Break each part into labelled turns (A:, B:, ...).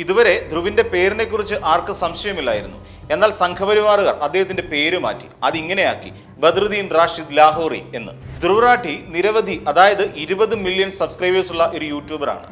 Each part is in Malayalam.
A: ഇതുവരെ ധ്രുവിന്റെ പേരിനെ കുറിച്ച് ആർക്കും സംശയമില്ലായിരുന്നു. എന്നാൽ സംഘപരിവാറുകാർ അദ്ദേഹത്തിന്റെ പേര് മാറ്റി അതിങ്ങനെയാക്കി ബദ്രുദ്ദീൻ റാഷിദ് ലാഹോറി എന്ന്. ധ്രുവ് റാഠി നിരവധി, അതായത് 20 മില്യൺ സബ്സ്ക്രൈബേഴ്സ് ഉള്ള ഒരു യൂട്യൂബറാണ്.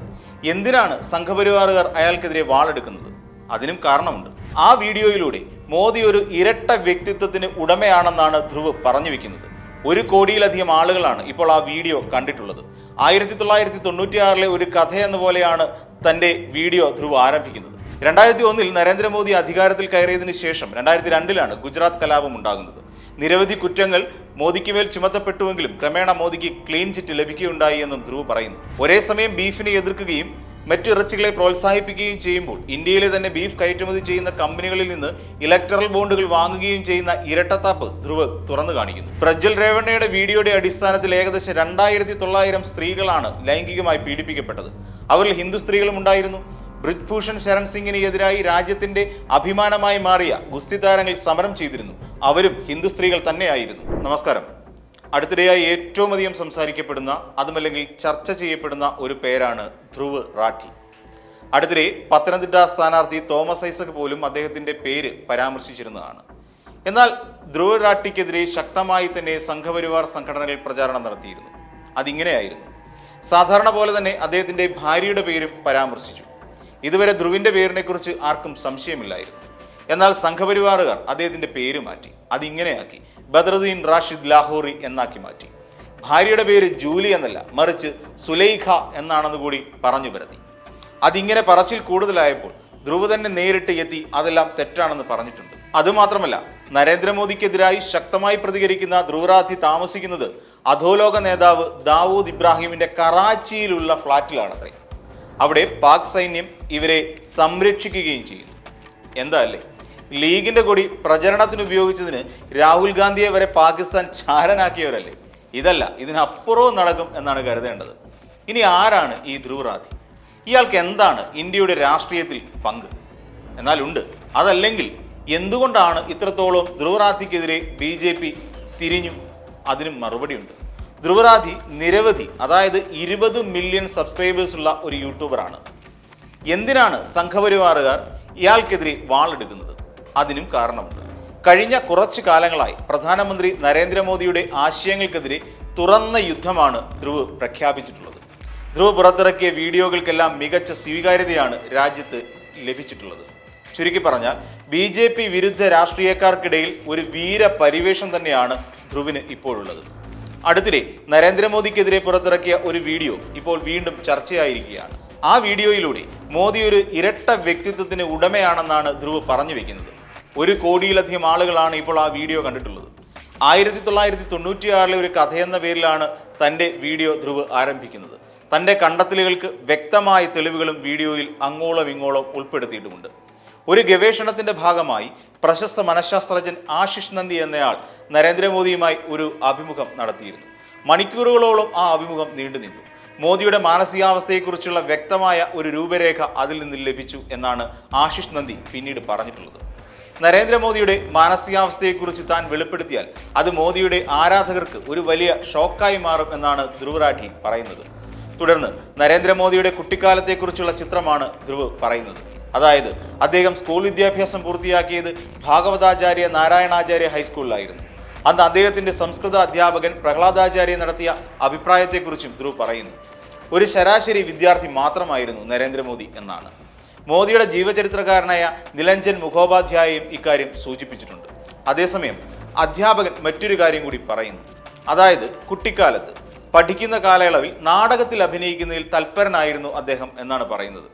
A: എന്തിനാണ് സംഘപരിവാറുകാർ അയാൾക്കെതിരെ വാളെടുക്കുന്നത്? അതിനും കാരണമുണ്ട്. ആ വീഡിയോയിലൂടെ മോദി ഒരു ഇരട്ട വ്യക്തിത്വത്തിന് ഉടമയാണെന്നാണ് ധ്രുവ് പറഞ്ഞു വെക്കുന്നത്. 1 കോടിയിലധികം ആളുകളാണ് ഇപ്പോൾ ആ വീഡിയോ കണ്ടിട്ടുള്ളത്. 1996 ഒരു കഥയെന്ന പോലെയാണ് തന്റെ വീഡിയോ ധ്രുവ് ആരംഭിക്കുന്നത്. 2001 നരേന്ദ്രമോദി അധികാരത്തിൽ കയറിയതിനു ശേഷം 2002 ഗുജറാത്ത് കലാപം ഉണ്ടാകുന്നത്. നിരവധി കുറ്റങ്ങൾ മോദിക്ക് മേൽ ചുമത്തപ്പെട്ടുവെങ്കിലും ക്രമേണ മോദിക്ക് ക്ലീൻ ചിറ്റ് ലഭിക്കുകയുണ്ടായി എന്നും ധ്രുവ് പറയുന്നു. ഒരേ സമയം ബീഫിനെ എതിർക്കുകയും മറ്റു ഇറച്ചികളെ പ്രോത്സാഹിപ്പിക്കുകയും ചെയ്യുമ്പോൾ ഇന്ത്യയിലെ തന്നെ ബീഫ് കയറ്റുമതി ചെയ്യുന്ന കമ്പനികളിൽ നിന്ന് ഇലക്ടറൽ ബോണ്ടുകൾ വാങ്ങുകയും ചെയ്യുന്ന ഇരട്ടത്താപ്പ് ധ്രുവ് തുറന്നു കാണിക്കുന്നു. പ്രജ്വൽ രേവണ്ണയുടെ വീഡിയോയുടെ അടിസ്ഥാനത്തിൽ ഏകദേശം 2900 സ്ത്രീകളാണ് ലൈംഗികമായി പീഡിപ്പിക്കപ്പെട്ടത്. അവരിൽ ഹിന്ദു സ്ത്രീകളും ഉണ്ടായിരുന്നു. ബ്രിജ്ഭൂഷൺ ശരൺ സിംഗിന് എതിരായി രാജ്യത്തിന്റെ അഭിമാനമായി മാറിയ ഗുസ്തി താരങ്ങൾ സമരം ചെയ്തിരുന്നു. അവരും ഹിന്ദു സ്ത്രീകൾ തന്നെയായിരുന്നു. നമസ്കാരം. അടുത്തിടെയായി ഏറ്റവും അധികം സംസാരിക്കപ്പെടുന്ന, അതുമല്ലെങ്കിൽ ചർച്ച ചെയ്യപ്പെടുന്ന ഒരു പേരാണ് ധ്രുവ് റാഠി. അടുത്തിടെ പത്തനംതിട്ട സ്ഥാനാർത്ഥി തോമസ് ഐസക് പോലും അദ്ദേഹത്തിന്റെ പേര് പരാമർശിച്ചിരുന്നതാണ്. എന്നാൽ ധ്രുവ് റാഠിക്കെതിരെ ശക്തമായി തന്നെ സംഘപരിവാർ സംഘടനകൾ പ്രചാരണം നടത്തിയിരുന്നു. അതിങ്ങനെയായിരുന്നു. സാധാരണ പോലെ തന്നെ അദ്ദേഹത്തിന്റെ ഭാര്യയുടെ പേരും പരാമർശിച്ചു. ഇതുവരെ ധ്രുവിന്റെ പേരിനെ കുറിച്ച് ആർക്കും സംശയമില്ലായിരുന്നു. എന്നാൽ സംഘപരിവാറുകാർ അദ്ദേഹത്തിന്റെ പേര് മാറ്റി അതിങ്ങനെയാക്കി ബദ്രുദ്ദീൻ റാഷിദ് ലാഹോറി എന്നാക്കി മാറ്റി. ഭാര്യയുടെ പേര് ജൂലി എന്നല്ല, മറിച്ച് സുലൈഖ എന്നാണെന്ന് കൂടി പറഞ്ഞു വരുത്തി. അതിങ്ങനെ പറച്ചിൽ കൂടുതലായപ്പോൾ ധ്രുവ് തന്നെ നേരിട്ട് എത്തി അതെല്ലാം തെറ്റാണെന്ന് പറഞ്ഞിട്ടുണ്ട്. അതുമാത്രമല്ല, നരേന്ദ്രമോദിക്കെതിരായി ശക്തമായി പ്രതികരിക്കുന്ന ധ്രുവ് റാഠി താമസിക്കുന്നത് അധോലോക നേതാവ് ദാവൂദ് ഇബ്രാഹിമിന്റെ കറാച്ചിയിലുള്ള ഫ്ളാറ്റിലാണത്രേ. അവിടെ പാക് സൈന്യം ഇവരെ സംരക്ഷിക്കുകയും ചെയ്യുന്നു. എന്താ അല്ലേ? ലീഗിന്റെ കൊടി പ്രചരണത്തിന് ഉപയോഗിച്ചതിന് രാഹുൽ ഗാന്ധിയെ വരെ പാകിസ്ഥാൻ ചാരനാക്കിയവരല്ലേ? ഇതല്ല, ഇതിനപ്പുറവും നടക്കും എന്നാണ് കരുതേണ്ടത്. ഇനി ആരാണ് ഈ ധ്രുവ് റാഠി? ഇയാൾക്ക് എന്താണ് ഇന്ത്യയുടെ രാഷ്ട്രീയത്തിൽ പങ്ക്? എന്നാൽ ഉണ്ട്. അതല്ലെങ്കിൽ എന്തുകൊണ്ടാണ് ഇത്രത്തോളം ധ്രുവ് റാഠിക്കെതിരെ BJP തിരിഞ്ഞു? അതിനും മറുപടിയുണ്ട്. ധ്രുവ് റാഠി നിരവധി, അതായത് 20 മില്യൺ സബ്സ്ക്രൈബേഴ്സ് ഉള്ള ഒരു യൂട്യൂബറാണ്. എന്തിനാണ് സംഘപരിവാറുകാർ ഇയാൾക്കെതിരെ വാളെടുക്കുന്നത്? അതിനും കാരണമുണ്ട്. കഴിഞ്ഞ കുറച്ചു കാലങ്ങളായി പ്രധാനമന്ത്രി നരേന്ദ്രമോദിയുടെ ആശയങ്ങൾക്കെതിരെ തുറന്ന യുദ്ധമാണ് ധ്രുവ് പ്രഖ്യാപിച്ചിട്ടുള്ളത്. ധ്രുവ് പുറത്തിറക്കിയ വീഡിയോകൾക്കെല്ലാം മികച്ച സ്വീകാര്യതയാണ് രാജ്യത്ത് ലഭിച്ചിട്ടുള്ളത്. ചുരുക്കി പറഞ്ഞാൽ BJP വിരുദ്ധ രാഷ്ട്രീയക്കാർക്കിടയിൽ ഒരു വീര പരിവേഷം തന്നെയാണ് ധ്രുവിന് ഇപ്പോഴുള്ളത്. അടുത്തിടെ നരേന്ദ്രമോദിക്കെതിരെ പുറത്തിറക്കിയ ഒരു വീഡിയോ ഇപ്പോൾ വീണ്ടും ചർച്ചയായിരിക്കുകയാണ്. ആ വീഡിയോയിലൂടെ മോദി ഒരു ഇരട്ട വ്യക്തിത്വത്തിന് ഉടമയാണെന്നാണ് ധ്രുവ് പറഞ്ഞു വെക്കുന്നത്. 1 കോടിയിലധികം ആളുകളാണ് ഇപ്പോൾ ആ വീഡിയോ കണ്ടിട്ടുള്ളത്. 1996 ഒരു കഥയെന്ന പേരിലാണ് തൻ്റെ വീഡിയോ ധ്രുവ് ആരംഭിക്കുന്നത്. തൻ്റെ കണ്ടെത്തലുകൾക്ക് വ്യക്തമായ തെളിവുകളും വീഡിയോയിൽ അങ്ങോളം ഇങ്ങോളം ഉൾപ്പെടുത്തിയിട്ടുമുണ്ട്. ഒരു ഗവേഷണത്തിന്റെ ഭാഗമായി പ്രശസ്ത മനഃശാസ്ത്രജ്ഞൻ ആശിഷ് നന്ദി എന്നയാൾ നരേന്ദ്രമോദിയുമായി ഒരു അഭിമുഖം നടത്തിയിരുന്നു. മണിക്കൂറുകളോളം ആ അഭിമുഖം നീണ്ടുനിന്നു. മോദിയുടെ മാനസികാവസ്ഥയെക്കുറിച്ചുള്ള വ്യക്തമായ ഒരു രൂപരേഖ അതിൽ നിന്ന് ലഭിച്ചു എന്നാണ് ആശിഷ് നന്ദി പിന്നീട് പറഞ്ഞിട്ടുള്ളത്. നരേന്ദ്രമോദിയുടെ മാനസികാവസ്ഥയെക്കുറിച്ച് താൻ വെളിപ്പെടുത്തിയാൽ അത് മോദിയുടെ ആരാധകർക്ക് ഒരു വലിയ ഷോക്കായി മാറും എന്നാണ് ധ്രുവ് റാഠി പറയുന്നത്. തുടർന്ന് നരേന്ദ്രമോദിയുടെ കുട്ടിക്കാലത്തെക്കുറിച്ചുള്ള ചിത്രമാണ് ധ്രുവ് പറയുന്നത്. അതായത് അദ്ദേഹം സ്കൂൾ വിദ്യാഭ്യാസം പൂർത്തിയാക്കിയത് ഭാഗവതാചാര്യ നാരായണാചാര്യ ഹൈസ്കൂളിലായിരുന്നു. അന്ന് അദ്ദേഹത്തിന്റെ സംസ്കൃത അധ്യാപകൻ പ്രഹ്ലാദാചാര്യ നടത്തിയ അഭിപ്രായത്തെക്കുറിച്ചും ധ്രുവ് പറയുന്നു. ഒരു ശരാശരി വിദ്യാർത്ഥി മാത്രമായിരുന്നു നരേന്ദ്രമോദി എന്നാണ്. മോദിയുടെ ജീവചരിത്രകാരനായ നിലഞ്ജൻ മുഖോപാധ്യായയും ഇക്കാര്യം സൂചിപ്പിച്ചിട്ടുണ്ട്. അതേസമയം അധ്യാപകൻ മറ്റൊരു കാര്യം കൂടി പറയുന്നു. അതായത് കുട്ടിക്കാലത്ത് പഠിക്കുന്ന കാലയളവിൽ നാടകത്തിൽ അഭിനയിക്കുന്നതിൽ തൽപരനായിരുന്നു അദ്ദേഹം എന്നാണ് പറയുന്നത്.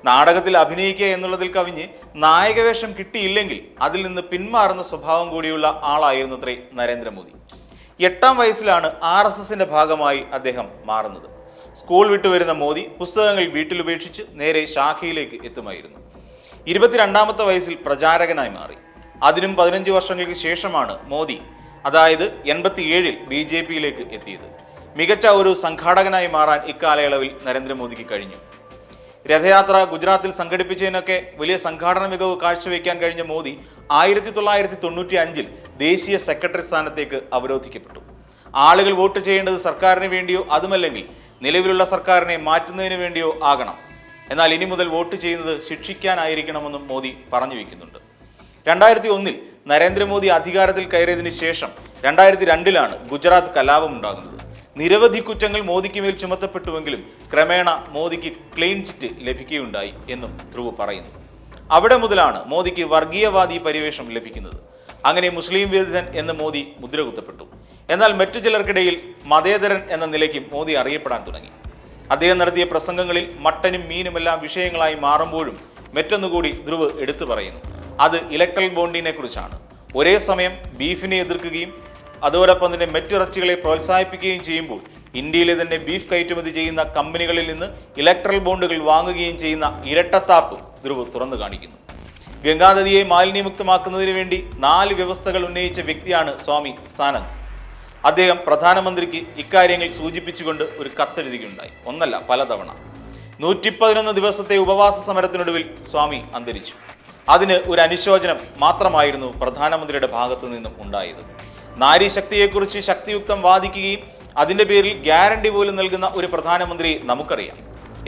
A: നാടകത്തിൽ അഭിനയിക്കുക എന്നുള്ളതിൽ കവിഞ്ഞ് നായകവേഷം കിട്ടിയില്ലെങ്കിൽ അതിൽ നിന്ന് പിന്മാറുന്ന സ്വഭാവം കൂടിയുള്ള ആളായിരുന്നു അത്രേ നരേന്ദ്രമോദി. 8ാം വയസ്സിലാണ് RSSന്റെ ഭാഗമായി അദ്ദേഹം മാറുന്നത്. സ്കൂൾ വിട്ടുവരുന്ന മോദി പുസ്തകങ്ങൾ വീട്ടിലുപേക്ഷിച്ച് നേരെ ശാഖയിലേക്ക് എത്തുമായിരുന്നു. 22ാമത്തെ വയസ്സിൽ പ്രചാരകനായി മാറി. അതിനും 15 വർഷങ്ങൾക്ക് ശേഷമാണ് മോദി, അതായത് 87 BJPയിലേക്ക് എത്തിയത്. മികച്ച ഒരു സംഘാടകനായി മാറാൻ ഇക്കാലയളവിൽ നരേന്ദ്രമോദിക്ക് കഴിഞ്ഞു. രഥയാത്ര ഗുജറാത്തിൽ സംഘടിപ്പിച്ചതിനൊക്കെ വലിയ സംഘാടന മികവ് കാഴ്ചവെക്കാൻ കഴിഞ്ഞ മോദി 1995 ദേശീയ സെക്രട്ടറി സ്ഥാനത്തേക്ക് അവരോധിക്കപ്പെട്ടു. ആളുകൾ വോട്ട് ചെയ്യേണ്ടത് സർക്കാരിന് വേണ്ടിയോ അതുമല്ലെങ്കിൽ നിലവിലുള്ള സർക്കാരിനെ മാറ്റുന്നതിന് വേണ്ടിയോ ആകണം. എന്നാൽ ഇനി മുതൽ വോട്ട് ചെയ്യുന്നത് ശിക്ഷിക്കാനായിരിക്കണമെന്നും മോദി പറഞ്ഞു വയ്ക്കുന്നുണ്ട്. 2001 നരേന്ദ്രമോദി അധികാരത്തിൽ കയറിയതിനു ശേഷം 2002 ഗുജറാത്ത് കലാപം ഉണ്ടാകുന്നത്. നിരവധി കുറ്റങ്ങൾ മോദിക്ക് മേൽ ചുമത്തപ്പെട്ടുവെങ്കിലും ക്രമേണ മോദിക്ക് ക്ലീൻ ചിറ്റ് ലഭിക്കുകയുണ്ടായി എന്നും ധ്രുവ് പറയുന്നു. അവിടെ മുതലാണ് മോദിക്ക് വർഗീയവാദി പരിവേഷം ലഭിക്കുന്നത്. അങ്ങനെ മുസ്ലിം വിരുദ്ധൻ എന്ന് മോദി മുദ്ര കുത്തപ്പെട്ടു. എന്നാൽ മറ്റു ചിലർക്കിടയിൽ മതേതരൻ എന്ന നിലയ്ക്ക് മോദി അറിയപ്പെടാൻ തുടങ്ങി. അദ്ദേഹം നടത്തിയ പ്രസംഗങ്ങളിൽ മട്ടനും മീനുമെല്ലാം വിഷയങ്ങളായി മാറുമ്പോഴും മറ്റൊന്നുകൂടി ധ്രുവ് എടുത്തു പറയുന്നു. അത് ഇലക്ട്രൽ ബോണ്ടിനെ കുറിച്ചാണ്. ഒരേ സമയം ബീഫിനെ എതിർക്കുകയും അതോടൊപ്പം തന്നെ മറ്റിറച്ചികളെ പ്രോത്സാഹിപ്പിക്കുകയും ചെയ്യുമ്പോൾ ഇന്ത്യയിലെ തന്നെ ബീഫ് കയറ്റുമതി ചെയ്യുന്ന കമ്പനികളിൽ നിന്ന് ഇലക്ട്രൽ ബോണ്ടുകൾ വാങ്ങുകയും ചെയ്യുന്ന ഇരട്ടത്താപ്പ് ധ്രുവ് തുറന്നു കാണിക്കുന്നു. ഗംഗാനദിയെ മാലിന്യമുക്തമാക്കുന്നതിന് വേണ്ടി 4 വ്യവസ്ഥകൾ ഉന്നയിച്ച വ്യക്തിയാണ് സ്വാമി സാനന്ദ്. അദ്ദേഹം പ്രധാനമന്ത്രിക്ക് ഇക്കാര്യങ്ങൾ സൂചിപ്പിച്ചുകൊണ്ട് ഒരു കത്തെഴുതുകയുണ്ടായി. ഒന്നല്ല, പലതവണ. 111 ദിവസത്തെ ഉപവാസ സമരത്തിനൊടുവിൽ സ്വാമി അന്തരിച്ചു. അതിന് ഒരു അനുശോചനം മാത്രമായിരുന്നു പ്രധാനമന്ത്രിയുടെ ഭാഗത്തു നിന്നും ഉണ്ടായത്. നാരീശക്തിയെക്കുറിച്ച് ശക്തിയുക്തം വാദിക്കുകയും അതിൻ്റെ പേരിൽ ഗ്യാരണ്ടി പോലും നൽകുന്ന ഒരു പ്രധാനമന്ത്രിയെ നമുക്കറിയാം.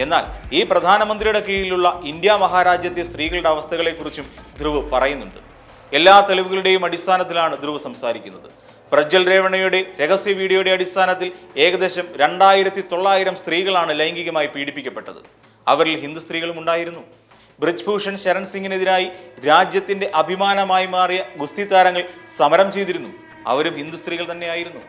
A: എന്നാൽ ഈ പ്രധാനമന്ത്രിയുടെ കീഴിലുള്ള ഇന്ത്യ മഹാരാജ്യത്തെ സ്ത്രീകളുടെ അവസ്ഥകളെക്കുറിച്ചും ധ്രുവ് പറയുന്നുണ്ട്. എല്ലാ തെളിവുകളുടെയും അടിസ്ഥാനത്തിലാണ് ധ്രുവ് സംസാരിക്കുന്നത്. പ്രജ്വൽ രേവണ്ണയുടെ രഹസ്യ വീഡിയോയുടെ അടിസ്ഥാനത്തിൽ ഏകദേശം 2900 സ്ത്രീകളാണ് ലൈംഗികമായി പീഡിപ്പിക്കപ്പെട്ടത്. അവരിൽ ഹിന്ദു സ്ത്രീകളും ഉണ്ടായിരുന്നു. ബ്രിജ്ഭൂഷൺ ശരൺ സിംഗിനെതിരായി രാജ്യത്തിന്റെ അഭിമാനമായി മാറിയ ഗുസ്തി താരങ്ങൾ സമരം ചെയ്തിരുന്നു. അവരും ഹിന്ദു സ്ത്രീകൾ തന്നെയായിരുന്നു.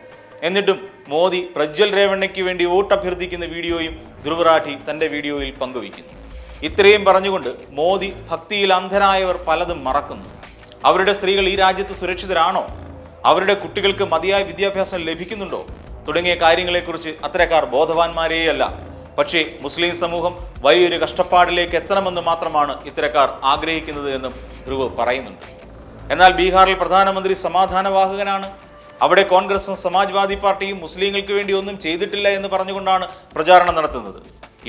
A: എന്നിട്ടും മോദി പ്രജ്വൽ രേവണ്ണയ്ക്ക് വേണ്ടി വോട്ട് അഭ്യർത്ഥിക്കുന്ന വീഡിയോയും ധ്രുവ് റാഠി തന്റെ വീഡിയോയിൽ പങ്കുവയ്ക്കുന്നു. ഇത്രയും പറഞ്ഞുകൊണ്ട് മോദി ഭക്തിയിൽ അന്ധനായവർ പലതും മറക്കുന്നു. അവരുടെ സ്ത്രീകൾ ഈ രാജ്യത്ത് സുരക്ഷിതരാണോ? അവരുടെ കുട്ടികൾക്ക് മതിയായ വിദ്യാഭ്യാസം ലഭിക്കുന്നുണ്ടോ? തുടങ്ങിയ കാര്യങ്ങളെക്കുറിച്ച് അത്തരക്കാർ ബോധവാന്മാരേയല്ല. പക്ഷേ മുസ്ലിം സമൂഹം വലിയൊരു കഷ്ടപ്പാടിലേക്ക് എത്തണമെന്ന് മാത്രമാണ് ഇത്തരക്കാർ ആഗ്രഹിക്കുന്നത് എന്നും ധ്രുവ് പറയുന്നുണ്ട്. എന്നാൽ ബീഹാറിൽ പ്രധാനമന്ത്രി സമാധാനവാഹകനാണ്. അവിടെ കോൺഗ്രസും സമാജ്വാദി പാർട്ടിയും മുസ്ലിങ്ങൾക്ക് വേണ്ടി ഒന്നും ചെയ്തിട്ടില്ല എന്ന് പറഞ്ഞുകൊണ്ടാണ് പ്രചാരണം നടത്തുന്നത്.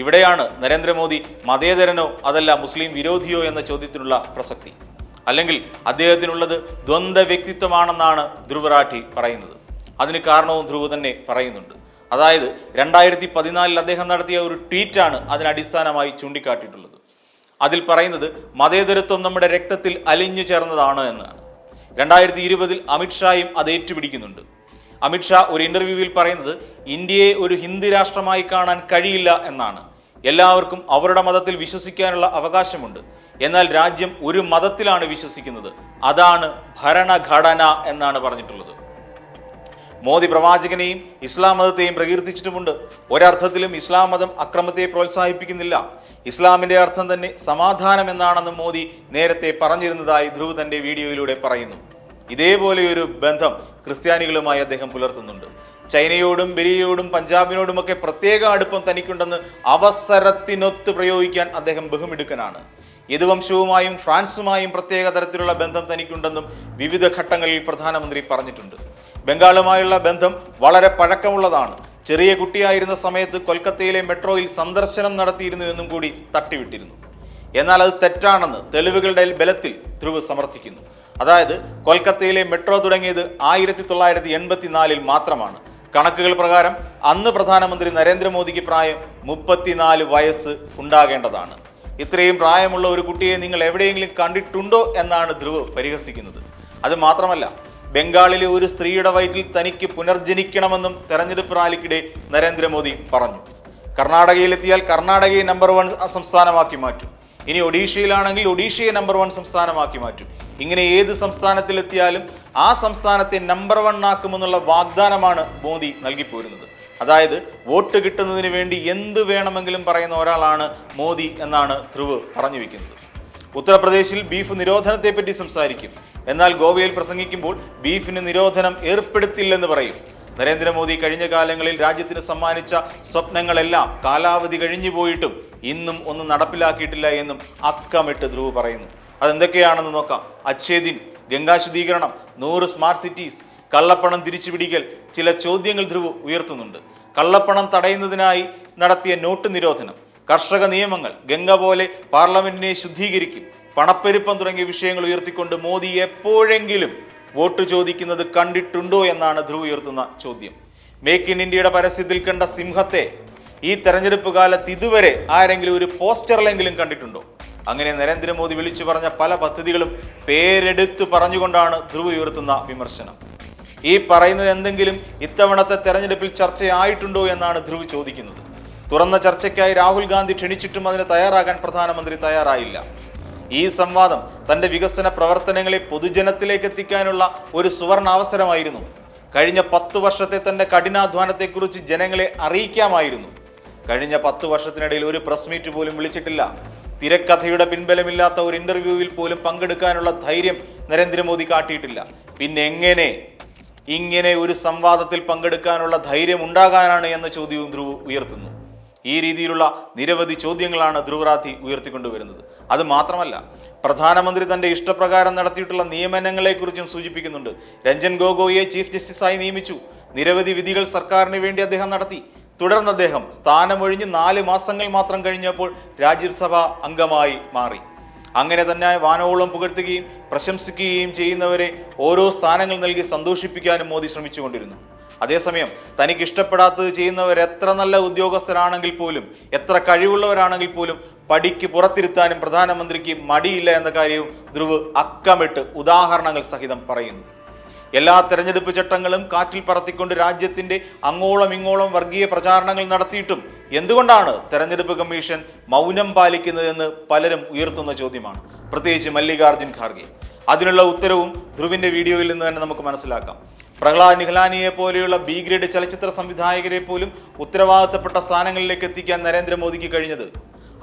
A: ഇവിടെയാണ് നരേന്ദ്രമോദി മതേതരനോ അതല്ല മുസ്ലിം വിരോധിയോ എന്ന ചോദ്യത്തിനുള്ള പ്രസക്തി. അല്ലെങ്കിൽ അദ്ദേഹത്തിനുള്ളത് ദ്വന്ദ്വ വ്യക്തിത്വമാണെന്നാണ് ധ്രുവ് റാഠി പറയുന്നത്. അതിന് കാരണവും ധ്രുവ് തന്നെ പറയുന്നുണ്ട്. അതായത് 2014 അദ്ദേഹം നടത്തിയ ഒരു ട്വീറ്റാണ് അതിനടിസ്ഥാനമായി ചൂണ്ടിക്കാട്ടിയിട്ടുള്ളത്. അതിൽ പറയുന്നത് മതേതരത്വം നമ്മുടെ രക്തത്തിൽ അലിഞ്ഞു ചേർന്നതാണ് എന്നാണ്. 2020 അമിത്ഷായും അത് ഏറ്റുപിടിക്കുന്നുണ്ട്. അമിത്ഷാ ഒരു ഇന്റർവ്യൂവിൽ പറയുന്നത് ഇന്ത്യയെ ഒരു ഹിന്ദു രാഷ്ട്രമായി കാണാൻ കഴിയില്ല എന്നാണ്. എല്ലാവർക്കും അവരുടെ മതത്തിൽ വിശ്വസിക്കാനുള്ള അവകാശമുണ്ട്. എന്നാൽ രാജ്യം ഒരു മതത്തിലാണ് വിശ്വസിക്കുന്നത്, അതാണ് ഭരണഘടന എന്നാണ് പറഞ്ഞിട്ടുള്ളത്. മോദി പ്രവാചകനെയും ഇസ്ലാം മതത്തെയും പ്രകീർത്തിച്ചിട്ടുമുണ്ട്. ഒരർത്ഥത്തിലും ഇസ്ലാം മതം അക്രമത്തെ പ്രോത്സാഹിപ്പിക്കുന്നില്ല. ഇസ്ലാമിന്റെ അർത്ഥം തന്നെ സമാധാനം എന്നാണെന്ന് മോദി നേരത്തെ പറഞ്ഞിരുന്നതായി ധ്രുവ് തന്റെ വീഡിയോയിലൂടെ പറയുന്നു. ഇതേപോലെ ഒരു ബന്ധം ക്രിസ്ത്യാനികളുമായി അദ്ദേഹം പുലർത്തുന്നുണ്ട്. ചൈനയോടും ബെരിയയോടും പഞ്ചാബിനോടുമൊക്കെ പ്രത്യേക അടുപ്പം തനിക്കുണ്ടെന്ന് അവസരത്തിനൊത്ത് പ്രയോഗിക്കാൻ അദ്ദേഹം ബഹുമിടുക്കനാണ്. യദുവംശവുമായും ഫ്രാൻസുമായും പ്രത്യേക തരത്തിലുള്ള ബന്ധം തനിക്കുണ്ടെന്നും വിവിധ ഘട്ടങ്ങളിൽ പ്രധാനമന്ത്രി പറഞ്ഞിട്ടുണ്ട്. ബംഗാളുമായുള്ള ബന്ധം വളരെ പഴക്കമുള്ളതാണ്. ചെറിയ കുട്ടിയായിരുന്ന സമയത്ത് കൊൽക്കത്തയിലെ മെട്രോയിൽ സന്ദർശനം നടത്തിയിരുന്നു എന്നും കൂടി തട്ടിവിട്ടിരുന്നു. എന്നാൽ അത് തെറ്റാണെന്ന് തെളിവുകളുടെ ബലത്തിൽ ധ്രുവ് സമർത്ഥിക്കുന്നു. അതായത് കൊൽക്കത്തയിലെ മെട്രോ തുടങ്ങിയത് 1984 മാത്രമാണ്. കണക്കുകൾ പ്രകാരം അന്ന് പ്രധാനമന്ത്രി നരേന്ദ്രമോദിക്ക് പ്രായം 34 വയസ്സ് ഉണ്ടാകേണ്ടതാണ്. ഇത്രയും പ്രായമുള്ള ഒരു കുട്ടിയെ നിങ്ങൾ എവിടെയെങ്കിലും കണ്ടിട്ടുണ്ടോ എന്നാണ് ധ്രുവ് പരിഹസിക്കുന്നത്. അത് മാത്രമല്ല, ബംഗാളിലെ ഒരു സ്ത്രീയുടെ വയറ്റിൽ തനിക്ക് പുനർജനിക്കണമെന്നും തെരഞ്ഞെടുപ്പ് റാലിക്കിടെ നരേന്ദ്രമോദി പറഞ്ഞു. കർണാടകയിലെത്തിയാൽ കർണാടകയെ നമ്പർ 1 സംസ്ഥാനമാക്കി മാറ്റും. ഇനി ഒഡീഷയിലാണെങ്കിൽ ഒഡീഷയെ നമ്പർ 1 സംസ്ഥാനമാക്കി മാറ്റും. ഇങ്ങനെ ഏത് സംസ്ഥാനത്തിലെത്തിയാലും ആ സംസ്ഥാനത്തെ നമ്പർ 1 ആക്കുമെന്നുള്ള വാഗ്ദാനമാണ് മോദി നൽകിപ്പോരുന്നത്. അതായത് വോട്ട് കിട്ടുന്നതിന് വേണ്ടി എന്ത് വേണമെങ്കിലും പറയുന്ന ഒരാളാണ് മോദി എന്നാണ് ധ്രുവ് പറഞ്ഞു വയ്ക്കുന്നത്. ഉത്തർപ്രദേശിൽ ബീഫ് നിരോധനത്തെപ്പറ്റി സംസാരിക്കും. എന്നാൽ ഗോവയിൽ പ്രസംഗിക്കുമ്പോൾ ബീഫിന് നിരോധനം ഏർപ്പെടുത്തില്ലെന്ന് പറയും. നരേന്ദ്രമോദി കഴിഞ്ഞ കാലങ്ങളിൽ രാജ്യത്തിന് സമ്മാനിച്ച സ്വപ്നങ്ങളെല്ലാം കാലാവധി കഴിഞ്ഞു പോയിട്ടും ഇന്നും ഒന്നും നടപ്പിലാക്കിയിട്ടില്ല എന്നും അക്കമിട്ട് ധ്രുവ് പറയുന്നു. അതെന്തൊക്കെയാണെന്ന് നോക്കാം. അച്ഛേദിൻ, ഗംഗാ ശുദ്ധീകരണം, 100 സ്മാർട്ട് സിറ്റീസ്, കള്ളപ്പണം തിരിച്ചുപിടിക്കൽ. ചില ചോദ്യങ്ങൾ ധ്രുവ് ഉയർത്തുന്നുണ്ട്. കള്ളപ്പണം തടയുന്നതിനായി നടത്തിയ നോട്ട് നിരോധനം, കർഷക നിയമങ്ങൾ, ഗംഗ പോലെ പാർലമെന്റിനെ ശുദ്ധീകരിക്കും, പണപ്പെരുപ്പം തുടങ്ങിയ വിഷയങ്ങൾ ഉയർത്തിക്കൊണ്ട് മോദി എപ്പോഴെങ്കിലും വോട്ട് ചോദിക്കുന്നത് കണ്ടിട്ടുണ്ടോ എന്നാണ് ധ്രുവ് ഉയർത്തുന്ന ചോദ്യം. മേക്ക് ഇൻ ഇന്ത്യയുടെ പരസ്യത്തിൽ കണ്ട സിംഹത്തെ ഈ തെരഞ്ഞെടുപ്പ് കാലത്ത് ഇതുവരെ ആരെങ്കിലും ഒരു പോസ്റ്ററിലെങ്കിലും കണ്ടിട്ടുണ്ടോ? അങ്ങനെ നരേന്ദ്രമോദി വിളിച്ചു പറഞ്ഞ പല പദ്ധതികളും പേരെടുത്ത് പറഞ്ഞുകൊണ്ടാണ് ധ്രുവ് ഉയർത്തുന്ന വിമർശനം. ഈ പറയുന്നത് എന്തെങ്കിലും ഇത്തവണത്തെ തെരഞ്ഞെടുപ്പിൽ ചർച്ചയായിട്ടുണ്ടോ എന്നാണ് ധ്രുവ് ചോദിക്കുന്നത്. തുറന്ന ചർച്ചയ്ക്കായി രാഹുൽ ഗാന്ധി ക്ഷണിച്ചിട്ടും അതിന് തയ്യാറാകാൻ പ്രധാനമന്ത്രി തയ്യാറായില്ല. ഈ സംവാദം തന്റെ വികസന പ്രവർത്തനങ്ങളെ പൊതുജനത്തിലേക്ക് എത്തിക്കാനുള്ള ഒരു സുവർണ അവസരമായിരുന്നു. കഴിഞ്ഞ 10 വർഷത്തെ തന്റെ കഠിനാധ്വാനത്തെക്കുറിച്ച് ജനങ്ങളെ അറിയിക്കാമായിരുന്നു. കഴിഞ്ഞ 10 വർഷത്തിനിടയിൽ ഒരു പ്രസ് മീറ്റ് പോലും വിളിച്ചിട്ടില്ല. തിരക്കഥയുടെ പിൻബലമില്ലാത്ത ഒരു ഇന്റർവ്യൂവിൽ പോലും പങ്കെടുക്കാനുള്ള ധൈര്യം നരേന്ദ്രമോദി കാട്ടിയിട്ടില്ല. പിന്നെ എങ്ങനെ ഇങ്ങനെ ഒരു സംവാദത്തിൽ പങ്കെടുക്കാനുള്ള ധൈര്യം ഉണ്ടാകാനാണ് എന്ന ചോദ്യവും ധ്രുവ് ഉയർത്തുന്നു. ഈ രീതിയിലുള്ള നിരവധി ചോദ്യങ്ങളാണ് ധ്രുവ് റാത്തി ഉയർത്തിക്കൊണ്ടുവരുന്നത്. അത് മാത്രമല്ല, പ്രധാനമന്ത്രി തന്റെ ഇഷ്ടപ്രകാരം നടത്തിയിട്ടുള്ള നിയമനങ്ങളെക്കുറിച്ചും സൂചിപ്പിക്കുന്നുണ്ട്. രഞ്ജൻ ഗൊഗോയിയെ ചീഫ് ജസ്റ്റിസായി നിയമിച്ചു. നിരവധി വിധികൾ സർക്കാരിന് വേണ്ടി അദ്ദേഹം നടത്തി. തുടർന്ന് അദ്ദേഹം സ്ഥാനമൊഴിഞ്ഞ് 4 മാസങ്ങൾ മാത്രം കഴിഞ്ഞപ്പോൾ രാജ്യസഭാ അംഗമായി മാറി. അങ്ങനെ തന്നെ വാനോളം പുകഴ്ത്തുകയും പ്രശംസിക്കുകയും ചെയ്യുന്നവരെ ഓരോ സ്ഥാനങ്ങൾ നൽകി സന്തോഷിപ്പിക്കാനും മോദി ശ്രമിച്ചുകൊണ്ടിരുന്നു. അതേസമയം തനിക്ക് ഇഷ്ടപ്പെടാത്തത് ചെയ്യുന്നവർ എത്ര നല്ല ഉദ്യോഗസ്ഥരാണെങ്കിൽ പോലും, എത്ര കഴിവുള്ളവരാണെങ്കിൽ പോലും പടിക്ക് പുറത്തിരുത്താനും പ്രധാനമന്ത്രിക്ക് മടിയില്ല എന്ന കാര്യവും ധ്രുവ് അക്കമിട്ട് ഉദാഹരണങ്ങൾ സഹിതം പറയുന്നു. എല്ലാ തെരഞ്ഞെടുപ്പ് ചട്ടങ്ങളും കാറ്റിൽ പറത്തിക്കൊണ്ട് രാജ്യത്തിന്റെ അങ്ങോളം ഇങ്ങോളം വർഗീയ പ്രചാരണങ്ങൾ നടത്തിയിട്ടും എന്തുകൊണ്ടാണ് തെരഞ്ഞെടുപ്പ് കമ്മീഷൻ മൗനം പാലിക്കുന്നതെന്ന് പലരും ഉയർത്തുന്ന ചോദ്യമാണ്. പ്രത്യേകിച്ച് മല്ലികാർജുൻ ഖാർഗെ. അതിനുള്ള ഉത്തരവും ധ്രുവിന്റെ വീഡിയോയിൽ നിന്ന് തന്നെ നമുക്ക് മനസ്സിലാക്കാം. പ്രഹ്ലാദ് നിഹ്ലാനിയെ പോലെയുള്ള ബി ഗ്രേഡ് ചലച്ചിത്ര സംവിധായകരെ പോലും ഉത്തരവാദിത്തപ്പെട്ട സ്ഥാനങ്ങളിലേക്ക് എത്തിക്കാൻ നരേന്ദ്രമോദിക്ക് കഴിഞ്ഞത്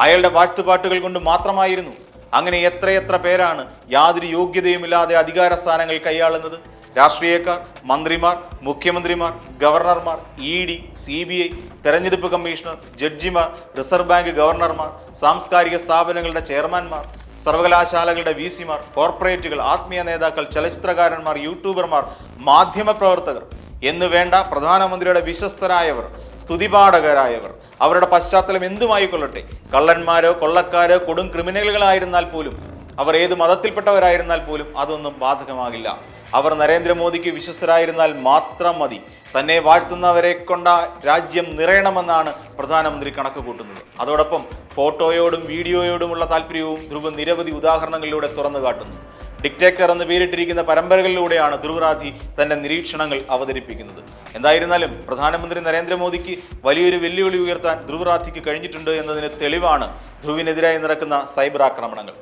A: അയാളുടെ വാഴ്ത്തുപാട്ടുകൾ കൊണ്ട് മാത്രമായിരുന്നു. അങ്ങനെ എത്രയെത്ര പേരാണ് യാതൊരു യോഗ്യതയുമില്ലാതെ അധികാര സ്ഥാനങ്ങൾ കൈയാളുന്നത്. രാഷ്ട്രീയക്കാർ, മന്ത്രിമാർ, മുഖ്യമന്ത്രിമാർ, ഗവർണർമാർ, ED, CBI, തെരഞ്ഞെടുപ്പ് കമ്മീഷണർ, ജഡ്ജിമാർ, റിസർവ് ബാങ്ക് ഗവർണർമാർ, സാംസ്കാരിക സ്ഥാപനങ്ങളുടെ ചെയർമാൻമാർ, സർവകലാശാലകളുടെ VCമാർ, കോർപ്പറേറ്റുകൾ, ആത്മീയ നേതാക്കൾ, ചലച്ചിത്രകാരന്മാർ, യൂട്യൂബർമാർ, മാധ്യമപ്രവർത്തകർ എന്ന് വേണ്ട പ്രധാനമന്ത്രിയുടെ വിശ്വസ്തരായവർ, സ്തുതിപാഠകരായവർ, അവരുടെ പശ്ചാത്തലം എന്തുമായിക്കൊള്ളട്ടെ, കള്ളന്മാരോ കൊള്ളക്കാരോ കൊടും ക്രിമിനലുകളായിരുന്നാൽ പോലും, അവർ ഏത് മതത്തിൽപ്പെട്ടവരായിരുന്നാൽ പോലും അതൊന്നും ബാധകമാകില്ല. അവർ നരേന്ദ്രമോദിക്ക് വിശ്വസ്തരായിരുന്നാൽ മാത്രം മതി. തന്നെ വാഴ്ത്തുന്നവരെ കൊണ്ട രാജ്യം നിറയണമെന്നാണ് പ്രധാനമന്ത്രി കണക്ക് കൂട്ടുന്നത്. അതോടൊപ്പം ഫോട്ടോയോടും വീഡിയോയോടുമുള്ള താല്പര്യവും ധ്രുവ് നിരവധി ഉദാഹരണങ്ങളിലൂടെ തുറന്നു കാട്ടുന്നു. ഡിക്റ്റേറ്റർ എന്ന് പേരിട്ടിരിക്കുന്ന പരമ്പരകളിലൂടെയാണ് ധ്രുവ് റാത്തി തന്റെ നിരീക്ഷണങ്ങൾ അവതരിപ്പിക്കുന്നത്. എന്തായിരുന്നാലും പ്രധാനമന്ത്രി നരേന്ദ്രമോദിക്ക് വലിയൊരു വെല്ലുവിളി ഉയർത്താൻ ധ്രുവ് റാത്തിക്ക് കഴിഞ്ഞിട്ടുണ്ട് എന്നതിന് തെളിവാണ് ധ്രുവിനെതിരായി നടക്കുന്ന സൈബർ ആക്രമണങ്ങൾ.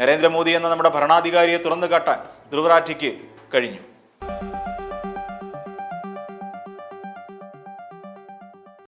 A: നരേന്ദ്രമോദി എന്ന നമ്മുടെ ഭരണാധികാരിയെ തുറന്നു കാട്ടാൻ ധ്രുവ് റാത്തിക്ക് കഴിഞ്ഞു.